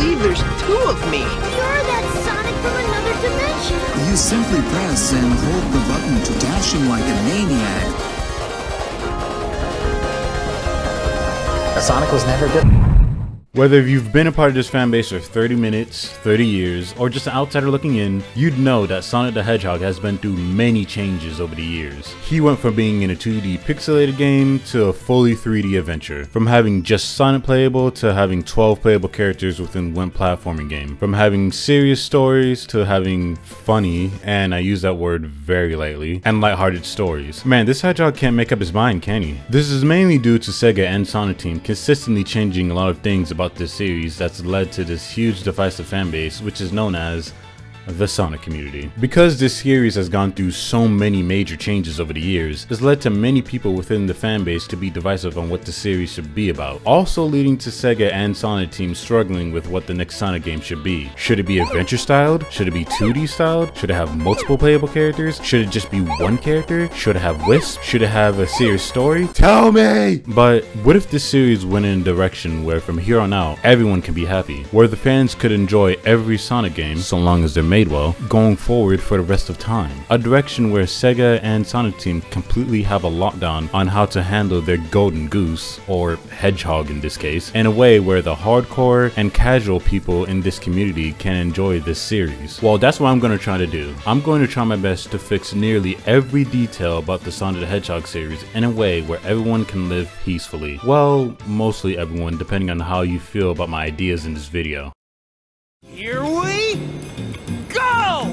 believe there's two of me. You're that Sonic from another dimension. You simply press and hold the button to dash him like a maniac. Sonic was never good. Whether you've been a part of this fanbase for 30 minutes, 30 years, or just an outsider looking in, you'd know that Sonic the Hedgehog has been through many changes over the years. He went from being in a 2D pixelated game to a fully 3D adventure. From having just Sonic playable to having 12 playable characters within one platforming game. From having serious stories to having funny, and I use that word very lightly, and lighthearted stories. Man, this Hedgehog can't make up his mind, can he? This is mainly due to Sega and Sonic Team consistently changing a lot of things about this series that's led to this huge divisive fanbase, which is known as the Sonic community. Because this series has gone through so many major changes over the years, it's led to many people within the fanbase to be divisive on what the series should be about, also leading to Sega and Sonic Team struggling with what the next Sonic game should be. Should it be adventure styled? Should it be 2D styled? Should it have multiple playable characters? Should it just be one character? Should it have Wisp? Should it have a serious story? Tell me! But what if this series went in a direction where from here on out, everyone can be happy, where the fans could enjoy every Sonic game, so long as they're made well, going forward for the rest of time. A direction where Sega and Sonic Team completely have a lockdown on how to handle their golden goose, or hedgehog in this case, in a way where the hardcore and casual people in this community can enjoy this series. Well, that's what I'm going to try to do. I'm going to try my best to fix nearly every detail about the Sonic the Hedgehog series in a way where everyone can live peacefully. Well, mostly everyone, depending on how you feel about my ideas in this video. Here we go!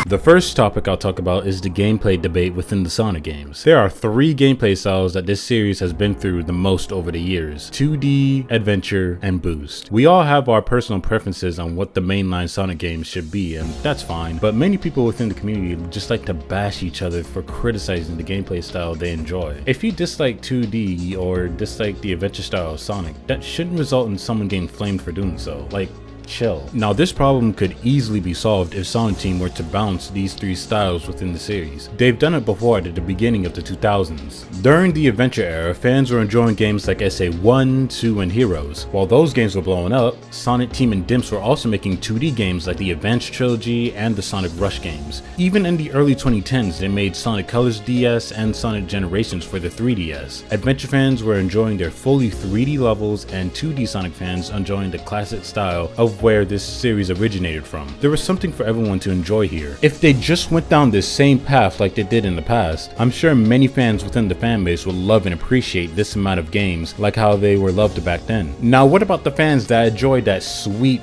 The first topic I'll talk about is the gameplay debate within the Sonic games. There are 3 gameplay styles that this series has been through the most over the years: 2D, Adventure, and Boost. We all have our personal preferences on what the mainline Sonic games should be, and that's fine, but many people within the community just like to bash each other for criticizing the gameplay style they enjoy. If you dislike 2D or dislike the adventure style of Sonic, that shouldn't result in someone getting flamed for doing so. Like, chill. Now, this problem could easily be solved if Sonic Team were to balance these 3 styles within the series. They've done it before at the beginning of the 2000s. During the adventure era, fans were enjoying games like SA1, 2, and Heroes. While those games were blowing up, Sonic Team and Dimps were also making 2D games like the Advanced Trilogy and the Sonic Rush games. Even in the early 2010s, they made Sonic Colors DS and Sonic Generations for the 3DS. Adventure fans were enjoying their fully 3D levels, and 2D Sonic fans enjoying the classic style of where this series originated from. There was something for everyone to enjoy here. If they just went down this same path like they did in the past, I'm sure many fans within the fanbase would love and appreciate this amount of games like how they were loved back then. Now, what about the fans that enjoyed that sweet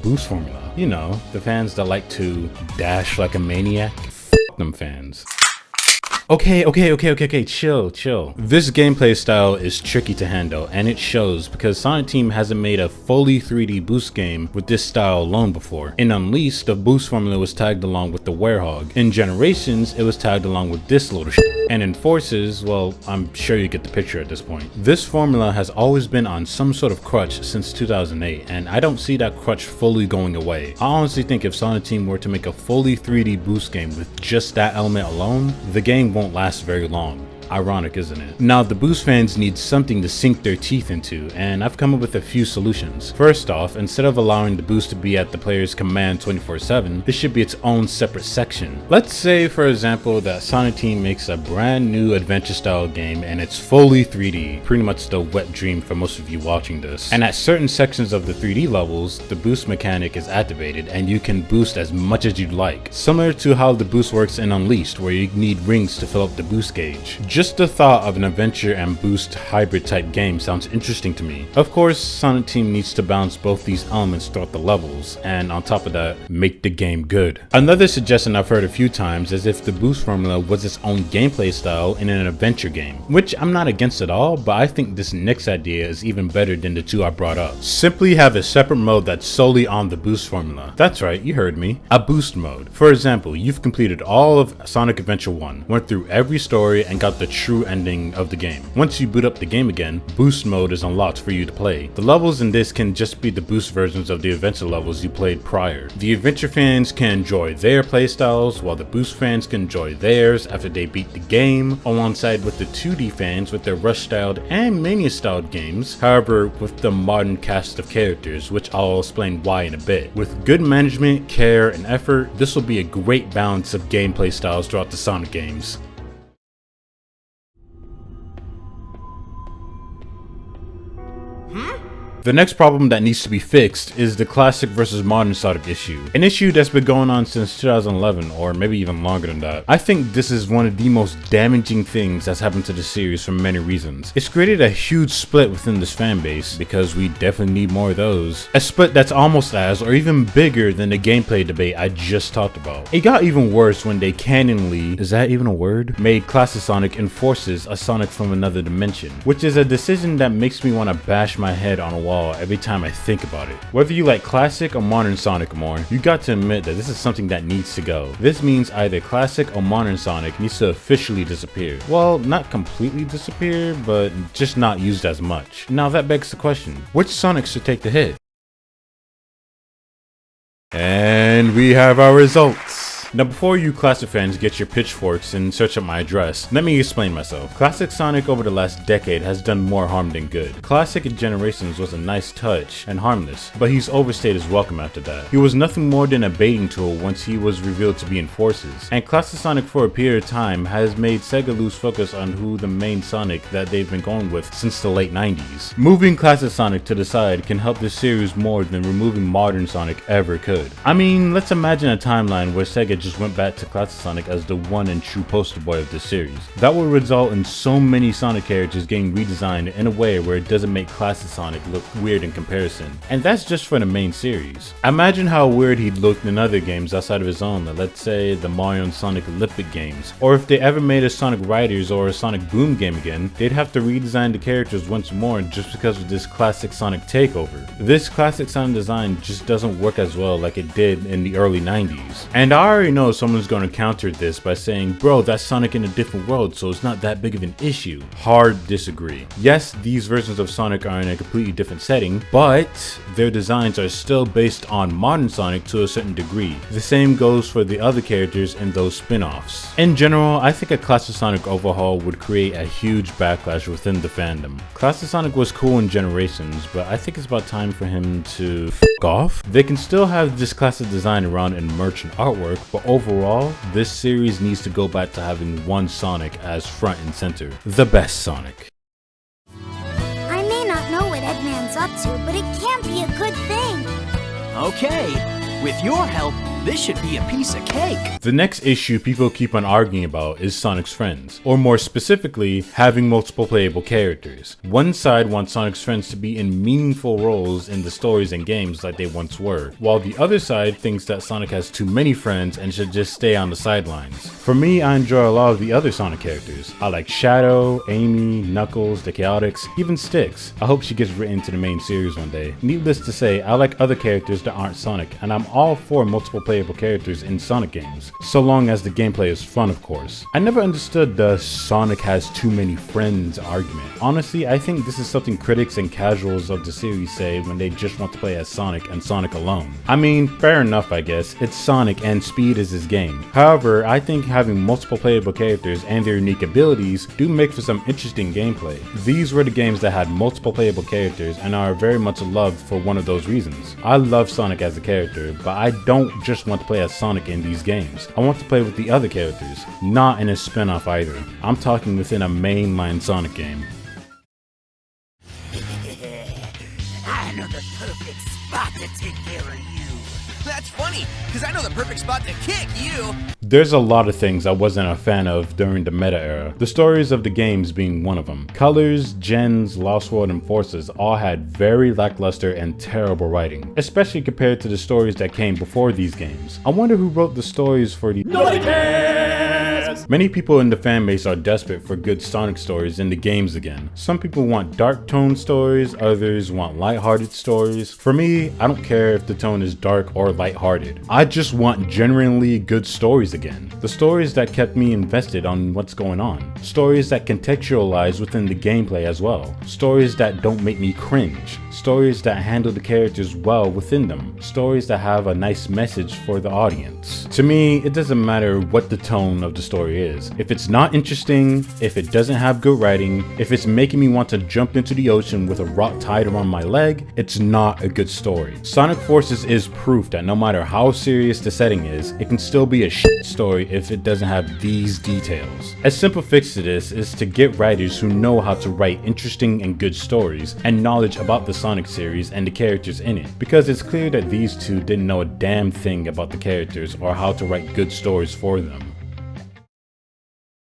boost formula? You know, the fans that like to dash like a maniac? F them fans. Okay, chill. This gameplay style is tricky to handle, and it shows because Sonic Team hasn't made a fully 3D boost game with this style alone before. In Unleashed, the boost formula was tagged along with the Werehog. In Generations, it was tagged along with this little shit. And in Forces, well, I'm sure you get the picture at this point. This formula has always been on some sort of crutch since 2008, and I don't see that crutch fully going away. I honestly think if Sonic Team were to make a fully 3D boost game with just that element alone, the game won't last very long. Ironic, isn't it? Now, the Boost fans need something to sink their teeth into, and I've come up with a few solutions. First off, instead of allowing the Boost to be at the player's command 24/7, this should be its own separate section. Let's say, for example, that Sonic Team makes a brand new adventure style game and it's fully 3D, pretty much the wet dream for most of you watching this. And at certain sections of the 3D levels, the Boost mechanic is activated and you can boost as much as you'd like. Similar to how the Boost works in Unleashed, where you need rings to fill up the Boost gauge. Just the thought of an adventure and boost hybrid type game sounds interesting to me. Of course, Sonic Team needs to balance both these elements throughout the levels, and on top of that, make the game good. Another suggestion I've heard a few times is if the boost formula was its own gameplay style in an adventure game, which I'm not against at all, but I think this next idea is even better than the 2 I brought up. Simply have a separate mode that's solely on the boost formula. That's right, you heard me. A boost mode. For example, you've completed all of Sonic Adventure 1, went through every story, and got the the true ending of the game. Once you boot up the game again, boost mode is unlocked for you to play. The levels in this can just be the boost versions of the adventure levels you played prior. The adventure fans can enjoy their playstyles, while the boost fans can enjoy theirs after they beat the game, alongside with the 2D fans with their rush styled and mania styled games, however with the modern cast of characters, which I'll explain why in a bit. With good management, care, and effort, this will be a great balance of gameplay styles throughout the Sonic games. The next problem that needs to be fixed is the classic versus modern Sonic issue. An issue that's been going on since 2011, or maybe even longer than that. I think this is one of the most damaging things that's happened to the series for many reasons. It's created a huge split within this fan base, because we definitely need more of those. A split that's almost as, or even bigger than the gameplay debate I just talked about. It got even worse when they canonly, is that even a word? Made Classic Sonic enforces a Sonic from another dimension, which is a decision that makes me want to bash my head on a wall every time I think about it. Whether you like classic or modern Sonic more, you got to admit that this is something that needs to go. This means either classic or modern Sonic needs to officially disappear. Well, not completely disappear, but just not used as much. Now that begs the question, which Sonic should take the hit? And we have our results. Now before you classic fans get your pitchforks and search up my address, let me explain myself. Classic Sonic over the last decade has done more harm than good. Classic Generations was a nice touch and harmless, but he's overstayed his welcome after that. He was nothing more than a baiting tool once he was revealed to be in Forces. And Classic Sonic for a period of time has made Sega lose focus on who the main Sonic that they've been going with since the late 90s. Moving Classic Sonic to the side can help this series more than removing modern Sonic ever could. I mean, let's imagine a timeline where Sega just went back to Classic Sonic as the one and true poster boy of this series. That would result in so many Sonic characters getting redesigned in a way where it doesn't make Classic Sonic look weird in comparison. And that's just for the main series. Imagine how weird he'd looked in other games outside of his own, like let's say the Mario and Sonic Olympic games. Or if they ever made a Sonic Riders or a Sonic Boom game again, they'd have to redesign the characters once more just because of this Classic Sonic takeover. This Classic Sonic design just doesn't work as well like it did in the early 90s. And I already know someone's going to counter this by saying, bro, that's Sonic in a different world, so it's not that big of an issue. Hard disagree. Yes, these versions of Sonic are in a completely different setting, but their designs are still based on modern Sonic to a certain degree. The same goes for the other characters in those spin-offs. In general, I think a Classic Sonic overhaul would create a huge backlash within the fandom. Classic Sonic was cool in Generations, but I think it's about time for him to f*** off. They can still have this classic design around in merch and artwork, but overall, this series needs to go back to having one Sonic as front and center. The best Sonic. I may not know what Eggman's up to, but it can't be a good thing. Okay, with your help, this should be a piece of cake. The next issue people keep on arguing about is Sonic's friends, or more specifically, having multiple playable characters. One side wants Sonic's friends to be in meaningful roles in the stories and games like they once were, while the other side thinks that Sonic has too many friends and should just stay on the sidelines. For me, I enjoy a lot of the other Sonic characters. I like Shadow, Amy, Knuckles, the Chaotix, even Styx. I hope she gets written to the main series one day. Needless to say, I like other characters that aren't Sonic, and I'm all for multiple playable characters in Sonic games, so long as the gameplay is fun, of course. I never understood the Sonic has too many friends argument. Honestly, I think this is something critics and casuals of the series say when they just want to play as Sonic and Sonic alone. I mean, fair enough, I guess. It's Sonic and speed is his game. However, I think having multiple playable characters and their unique abilities do make for some interesting gameplay. These were the games that had multiple playable characters and are very much loved for one of those reasons. I love Sonic as a character, but I don't just want to play as Sonic in these games. I want to play with the other characters, not in a spin-off either. I'm talking within a mainline Sonic game. I know the perfect spot to take care of you. That's funny, because I know the perfect spot to kick you. There's a lot of things I wasn't a fan of during the meta era, the stories of the games being one of them. Colors, Gens, Lost World, and Forces all had very lackluster and terrible writing, especially compared to the stories that came before these games. I wonder who wrote the stories for the— Nobody cares! series. Many people in the fan base are desperate for good Sonic stories in the games again. Some people want dark tone stories, others want lighthearted stories. For me, I don't care if the tone is dark or lighthearted. I just want genuinely good stories again. The stories that kept me invested on what's going on. Stories that contextualize within the gameplay as well. Stories that don't make me cringe. Stories that handle the characters well within them. Stories that have a nice message for the audience. To me, it doesn't matter what the tone of the story is. If it's not interesting, if it doesn't have good writing, if it's making me want to jump into the ocean with a rock tied around my leg, it's not a good story. Sonic Forces is proof that no matter how serious the setting is, it can still be a shit story if it doesn't have these details. A simple fix to this is to get writers who know how to write interesting and good stories and knowledge about the Sonic series and the characters in it, because it's clear that these two didn't know a damn thing about the characters or how to write good stories for them.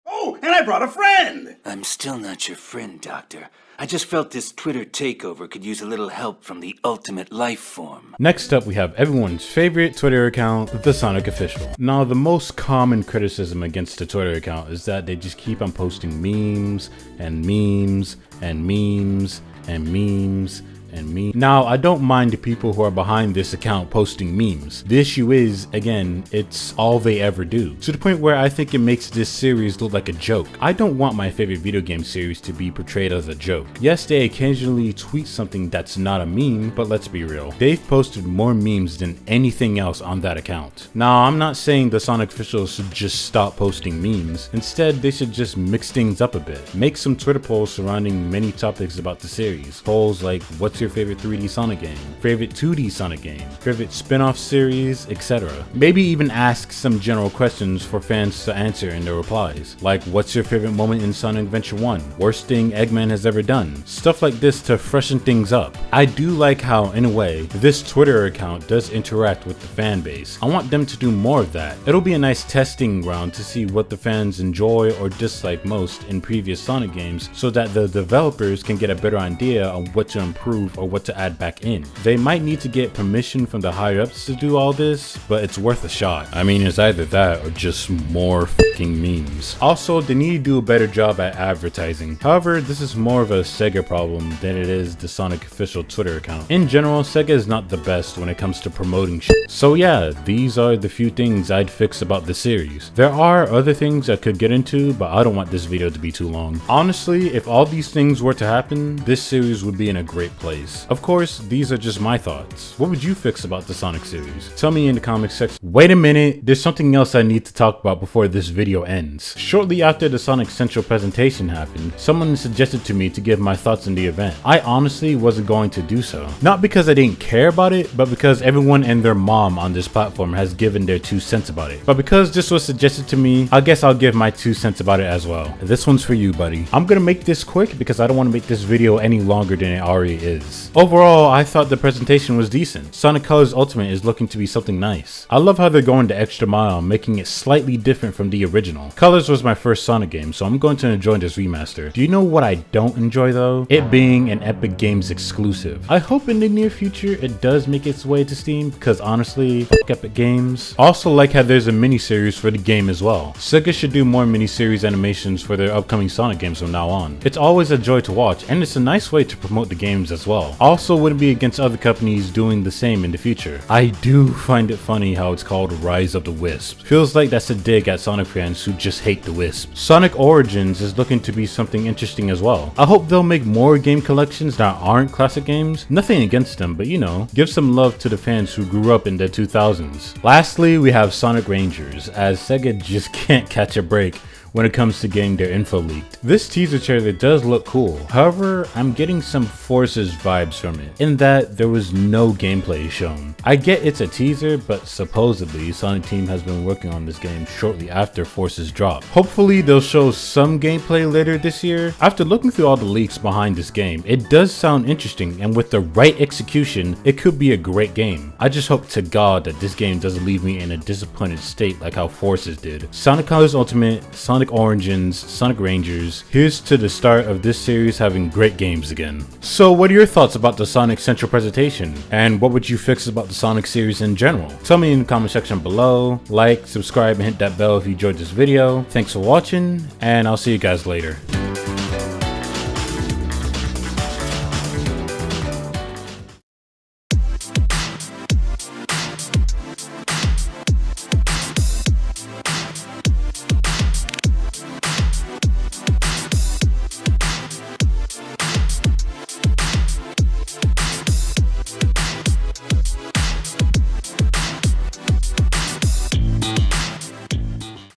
Oh, and I brought a friend! I'm still not your friend, Doctor. I just felt this Twitter takeover could use a little help from the ultimate life form. Next up, we have everyone's favorite Twitter account, the Sonic Official. Now, the most common criticism against the Twitter account is that they just keep on posting memes and memes and memes and memes and me. Now, I don't mind the people who are behind this account posting memes. The issue is, again, it's all they ever do. To the point where I think it makes this series look like a joke. I don't want my favorite video game series to be portrayed as a joke. Yes, they occasionally tweet something that's not a meme, but let's be real. They've posted more memes than anything else on that account. Now, I'm not saying the Sonic officials should just stop posting memes. Instead, they should just mix things up a bit. Make some Twitter polls surrounding many topics about the series. Polls like, what's your favorite 3D Sonic game, favorite 2D Sonic game, favorite spin-off series, etc. Maybe even ask some general questions for fans to answer in their replies, like what's your favorite moment in Sonic Adventure 1, worst thing Eggman has ever done, stuff like this to freshen things up. I do like how, in a way, this Twitter account does interact with the fan base. I want them to do more of that. It'll be a nice testing ground to see what the fans enjoy or dislike most in previous Sonic games, so that the developers can get a better idea on what to improve or what to add back in. They might need to get permission from the higher ups to do all this, but it's worth a shot. I mean, it's either that or just more fucking memes. Also, they need to do a better job at advertising. However, this is more of a Sega problem than it is the Sonic official Twitter account. In general, Sega is not the best when it comes to promoting shit. So yeah, these are the few things I'd fix about the series. There are other things I could get into, but I don't want this video to be too long. Honestly, if all these things were to happen, this series would be in a great place. Of course, these are just my thoughts. What would you fix about the Sonic series? Tell me in the comments section. Wait a minute, there's something else I need to talk about before this video ends. Shortly after the Sonic Central presentation happened, someone suggested to me to give my thoughts on the event. I honestly wasn't going to do so. Not because I didn't care about it, but because everyone and their mom on this platform has given their 2 cents about it. But because this was suggested to me, I guess I'll give my 2 cents about it as well. This one's for you, buddy. I'm gonna make this quick because I don't want to make this video any longer than it already is. Overall, I thought the presentation was decent. Sonic Colors Ultimate is looking to be something nice. I love how they're going the extra mile, making it slightly different from the original. Colors was my first Sonic game, so I'm going to enjoy this remaster. Do you know what I don't enjoy though? It being an Epic Games exclusive. I hope in the near future it does make its way to Steam, because honestly, fuck Epic Games. Also like how there's a miniseries for the game as well. Sega should do more miniseries animations for their upcoming Sonic games from now on. It's always a joy to watch, and it's a nice way to promote the games as well. Also wouldn't be against other companies doing the same in the future. I do find it funny how it's called Rise of the Wisp. Feels like that's a dig at Sonic fans who just hate the Wisp. Sonic Origins is looking to be something interesting as well. I hope they'll make more game collections that aren't classic games. Nothing against them, but you know, give some love to the fans who grew up in the 2000s. Lastly, we have Sonic Rangers, as Sega just can't catch a break when it comes to getting their info leaked. This teaser trailer does look cool. However, I'm getting some Forces vibes from it, in that there was no gameplay shown. I get it's a teaser, but supposedly Sonic Team has been working on this game shortly after Forces drop. Hopefully they'll show some gameplay later this year. After looking through all the leaks behind this game, it does sound interesting, and with the right execution, it could be a great game. I just hope to God that this game doesn't leave me in a disappointed state like how Forces did. Sonic Colors Ultimate, Sonic Sonic Origins, Sonic Rangers, here's to the start of this series having great games again. So what are your thoughts about the Sonic Central presentation? And what would you fix about the Sonic series in general? Tell me in the comment section below. Like, subscribe, and hit that bell if you enjoyed this video. Thanks for watching, and I'll see you guys later.